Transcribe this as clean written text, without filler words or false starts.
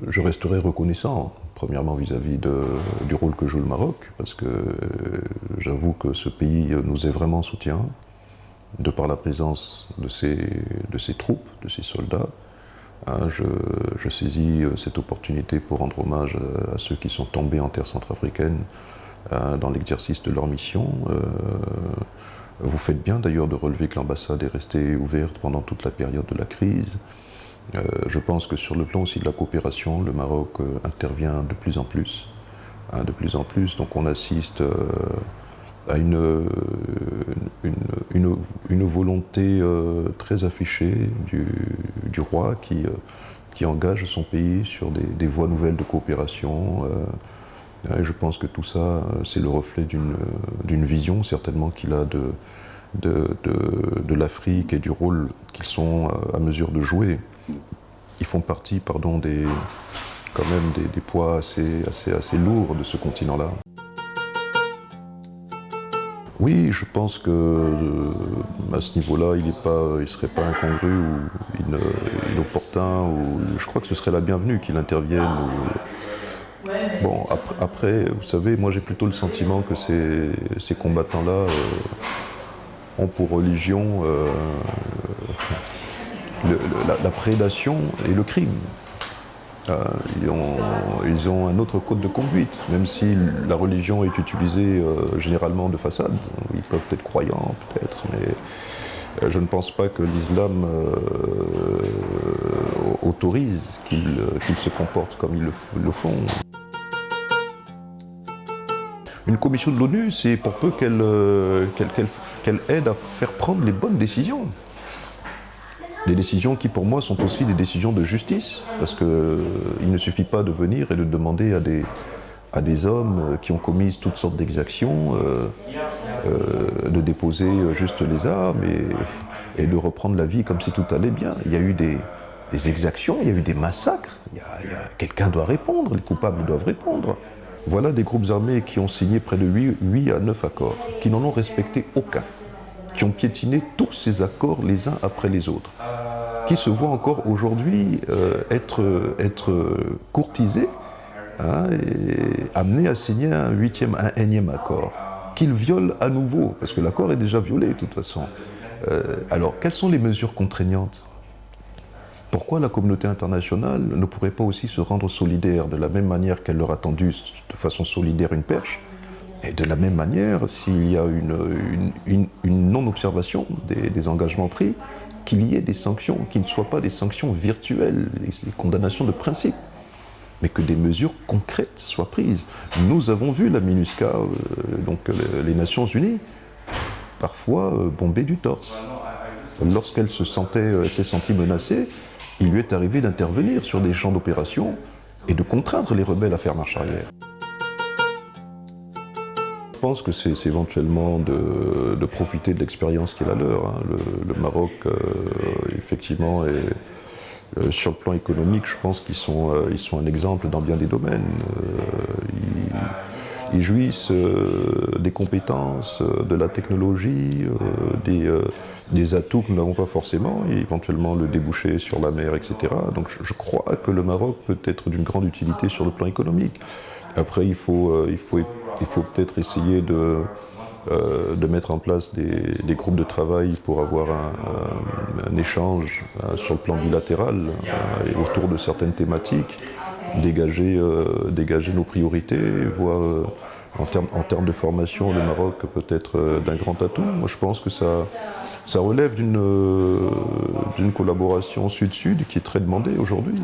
je resterai reconnaissant, premièrement vis-à-vis du rôle que joue le Maroc, parce que j'avoue que ce pays nous est vraiment en soutien, de par la présence de ses troupes, de ses soldats. Je saisis cette opportunité pour rendre hommage à ceux qui sont tombés en terre centrafricaine dans l'exercice de leur mission. Vous faites bien d'ailleurs de relever que l'ambassade est restée ouverte pendant toute la période de la crise. Je pense que sur le plan aussi de la coopération, le Maroc intervient de plus en plus. Donc on assiste à une volonté très affichée du roi qui engage son pays sur des voies nouvelles de coopération. Et je pense que tout ça, c'est le reflet d'une vision certainement qu'il a de l'Afrique et du rôle qu'ils sont à mesure de jouer. Ils font partie, quand même des poids assez lourds de ce continent-là. Oui, je pense que à ce niveau-là, il ne serait pas incongru ou inopportun. Je crois que ce serait la bienvenue qu'il intervienne. Bon, après, vous savez, moi j'ai plutôt le sentiment que ces combattants-là ont pour religion la prédation et le crime. Ils ont un autre code de conduite, même si la religion est utilisée généralement de façade. Ils peuvent être croyants, peut-être, mais je ne pense pas que l'islam autorise qu'ils se comportent comme ils le font. Une commission de l'ONU, c'est pour peu qu'elle aide à faire prendre les bonnes décisions. Des décisions qui, pour moi, sont aussi des décisions de justice, parce qu'il ne suffit pas de venir et de demander à des hommes qui ont commis toutes sortes d'exactions de déposer juste les armes et de reprendre la vie comme si tout allait bien. Il y a eu des exactions, il y a eu des massacres, quelqu'un doit répondre, les coupables doivent répondre. Voilà des groupes armés qui ont signé près de 8 à 9 accords, qui n'en ont respecté aucun, qui ont piétiné tous ces accords les uns après les autres, qui se voient encore aujourd'hui être courtisés et amenés à signer un énième accord, qu'ils violent à nouveau, parce que l'accord est déjà violé de toute façon. Alors, quelles sont les mesures contraignantes ? Pourquoi la communauté internationale ne pourrait pas aussi se rendre solidaire de la même manière qu'elle leur a tendu de façon solidaire une perche ? Et de la même manière, s'il y a une non-observation des engagements pris, qu'il y ait des sanctions, qui ne soient pas des sanctions virtuelles, des condamnations de principe, mais que des mesures concrètes soient prises. Nous avons vu la MINUSCA, donc les Nations Unies, parfois bomber du torse. Lorsqu'elle s'est sentie menacée, il lui est arrivé d'intervenir sur des champs d'opération et de contraindre les rebelles à faire marche arrière. Je pense que c'est éventuellement de profiter de l'expérience qui est la leur. Le Maroc, effectivement, sur le plan économique, je pense qu'ils sont un exemple dans bien des domaines. Ils jouissent des compétences, de la technologie, des atouts que nous n'avons pas forcément, et éventuellement le débouché sur la mer, etc. Donc je crois que le Maroc peut être d'une grande utilité sur le plan économique. Après, il faut peut-être essayer de mettre en place des groupes de travail pour avoir un échange sur le plan bilatéral et autour de certaines thématiques, dégager nos priorités, voir en termes de formation, le Maroc peut être d'un grand atout. Moi, je pense que ça relève d'une collaboration sud-sud qui est très demandée aujourd'hui.